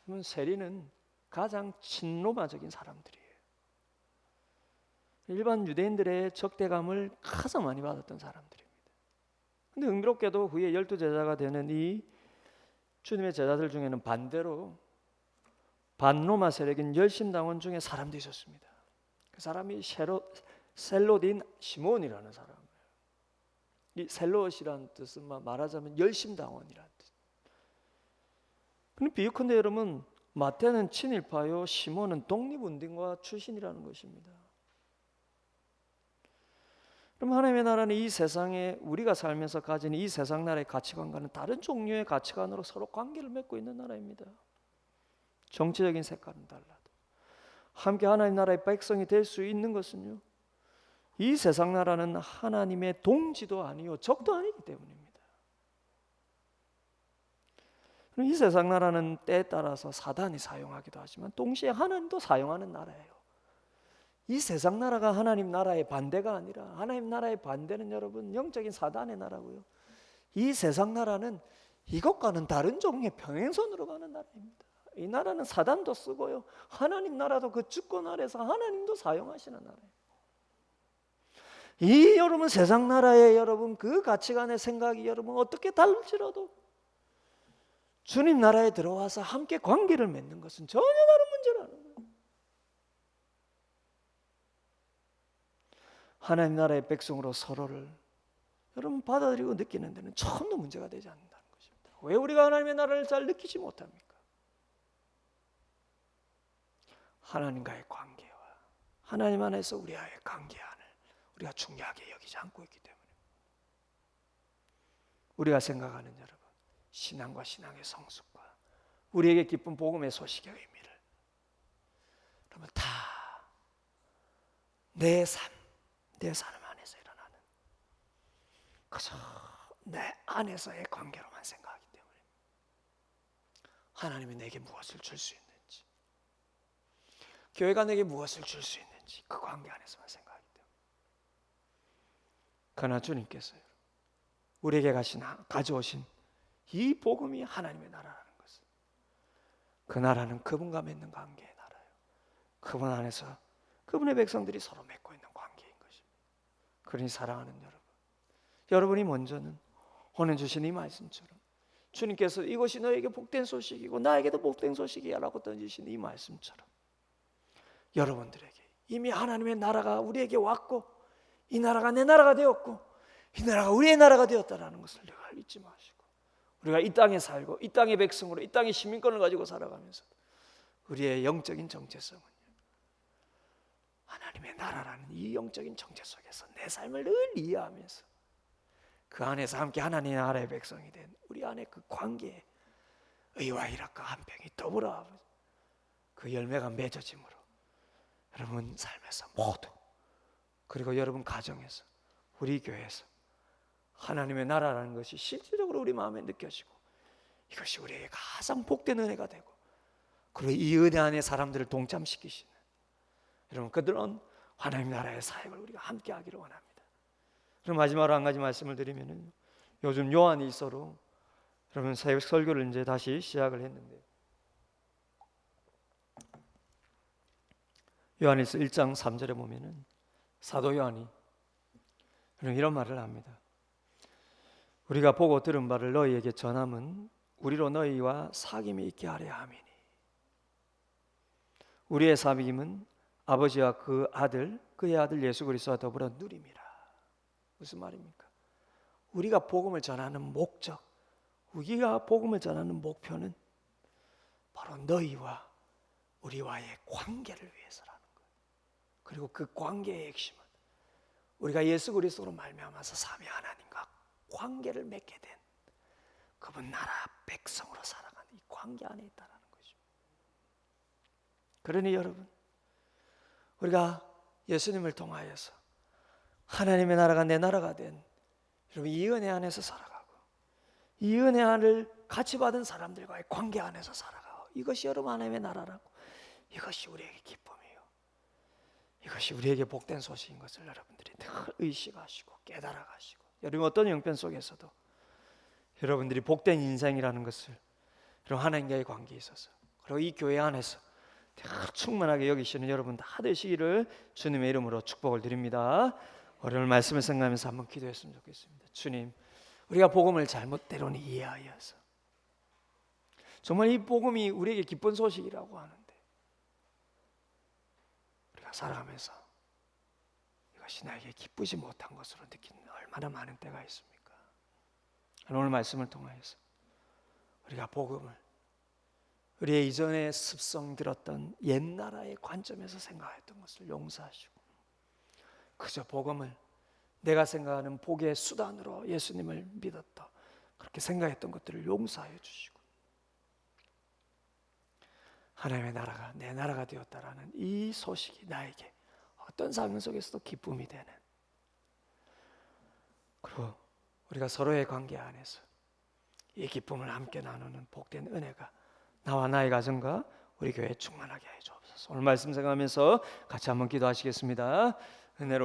그러면 세리는 가장 친로마적인 사람들이에요. 일반 유대인들의 적대감을 가장 많이 받았던 사람들입니다. 그런데 흥미롭게도 후에 12 제자가 되는 이 주님의 제자들 중에는 반대로 반로마 세력인 열심당원 중에 사람도 있었습니다. 그 사람이 셀롯인 시몬이라는 사람이에요. 이 셀롯이라는 뜻은 말하자면 열심당원이라는 뜻. 근데 비유컨대 여러분, 마태는 친일파요, 시몬은 독립운동가 출신이라는 것입니다. 그럼 하나님의 나라는 이 세상에 우리가 살면서 가진 이 세상 나라의 가치관과는 다른 종류의 가치관으로 서로 관계를 맺고 있는 나라입니다. 정치적인 색깔은 달라도 함께 하나님 나라의 백성이 될 수 있는 것은요, 이 세상 나라는 하나님의 동지도 아니요 적도 아니기 때문입니다. 이 세상 나라는 때에 따라서 사단이 사용하기도 하지만 동시에 하나님도 사용하는 나라예요. 이 세상 나라가 하나님 나라의 반대가 아니라, 하나님 나라의 반대는 여러분 영적인 사단의 나라고요, 이 세상 나라는 이것과는 다른 종류의 평행선으로 가는 나라입니다. 이 나라는 사단도 쓰고요, 하나님 나라도 그 주권 아래서 하나님도 사용하시는 나라예요. 이 여러분 세상 나라의 여러분 그 가치관의 생각이 여러분 어떻게 다를지라도 주님 나라에 들어와서 함께 관계를 맺는 것은 전혀 다른 문제라는 거예요. 하나님 나라의 백성으로 서로를 여러분 받아들이고 느끼는 데는 전혀 문제가 되지 않는다는 것입니다. 왜 우리가 하나님의 나라를 잘 느끼지 못합니까? 하나님과의 관계와 하나님 안에서 우리와의 관계 안을 우리가 중요하게 여기지 않고 있기 때문에, 우리가 생각하는 여러분 신앙과 신앙의 성숙과 우리에게 기쁜 복음의 소식의 의미를 여러분 다 내 삶, 내 삶 안에서 일어나는 그저 내 안에서의 관계로만 생각하기 때문에 하나님이 내게 무엇을 줄 수 있는지, 교회가 내게 무엇을 줄 수 있는지 그 관계 안에서만 생각하기 때문에, 그러나 주님께서요 우리에게 가져오신 이 복음이 하나님의 나라라는 것은, 그 나라는 그분과 맺는 관계의 나라예요. 그분 안에서 그분의 백성들이 서로 맺고 있는 관계인 것입니다. 그러니 사랑하는 여러분, 여러분이 먼저는 오늘 주신 이 말씀처럼 주님께서 이것이 너에게 복된 소식이고 나에게도 복된 소식이야 라고 던지신 이 말씀처럼 여러분들에게 이미 하나님의 나라가 우리에게 왔고, 이 나라가 내 나라가 되었고, 이 나라가 우리의 나라가 되었다라는 것을 늘 잊지 마시고, 우리가 이 땅에 살고 이 땅의 백성으로 이 땅의 시민권을 가지고 살아가면서 우리의 영적인 정체성은 하나님의 나라라는 이 영적인 정체 속에서 내 삶을 늘 이해하면서 그 안에서 함께 하나님의 나라의 백성이 된 우리 안에 그 관계에 의와 일학과 한평이 더불어 그 열매가 맺어짐으로 여러분 삶에서 모두, 그리고 여러분 가정에서, 우리 교회에서 하나님의 나라라는 것이 실질적으로 우리 마음에 느껴지고 이것이 우리에게 가장 복된 은혜가 되고, 그리고 이 은혜 안에 사람들을 동참시키시는 여러분 그들은 하나님 나라의 사역을 우리가 함께 하기를 원합니다. 그럼 마지막으로 한 가지 말씀을 드리면은, 요즘 요한일서로 여러분 사역 설교를 이제 다시 시작을 했는데, 요한일서 1장 3절에 보면은 사도 요한이 이런 말을 합니다. 우리가 보고 들은 바를 너희에게 전함은 우리로 너희와 사귐이 있게 하려 함이니, 우리의 사귐은 아버지와 그의 아들 예수 그리스도와 더불어 누림이라. 무슨 말입니까? 우리가 복음을 전하는 목적, 우리가 복음을 전하는 목표는 바로 너희와 우리와의 관계를 위해서라는 거예요. 그리고 그 관계의 핵심은 우리가 예수 그리스도로 말미암아서 삼위 하나님과 관계를 맺게 된 그분 나라 백성으로 살아가는 이 관계 안에 있다는 거죠. 그러니 여러분, 우리가 예수님을 통하여서 하나님의 나라가 내 나라가 된 여러분 이 은혜 안에서 살아가고, 이 은혜 안을 같이 받은 사람들과의 관계 안에서 살아가고, 이것이 여러분 하나님의 나라라고, 이것이 우리에게 기쁨이에요. 이것이 우리에게 복된 소식인 것을 여러분들이 늘 의식하시고 깨달아가시고, 여러분 어떤 형편 속에서도 여러분들이 복된 인생이라는 것을 여러분 하나님과의 관계에 있어서, 그리고 이 교회 안에서 충만하게 여기시는 여러분 다 되시기를 주님의 이름으로 축복을 드립니다. 오늘 말씀을 생각하면서 한번 기도했으면 좋겠습니다. 주님, 우리가 복음을 잘못대로 이해하여서 정말 이 복음이 우리에게 기쁜 소식이라고 하는데 우리가 살아가면서 이것이 나에게 기쁘지 못한 것으로 느끼는 얼마나 많은 때가 있습니까? 오늘 말씀을 통하여서 우리가 복음을 우리의 이전에 습성 들었던 옛나라의 관점에서 생각했던 것을 용서하시고 그저 복음을 내가 생각하는 복의 수단으로 예수님을 믿었다 그렇게 생각했던 것들을 용서하여 주시고 하나님의 나라가 내 나라가 되었다라는 이 소식이 나에게 어떤 상황 속에서도 기쁨이 되는, 그리고 우리가 서로의 관계 안에서 이 기쁨을 함께 나누는 복된 은혜가 나와 나의 가정과 우리 교회에 충만하게 해 주옵소서. 오늘 말씀 생각하면서 같이 한번 기도하시겠습니다. 은혜로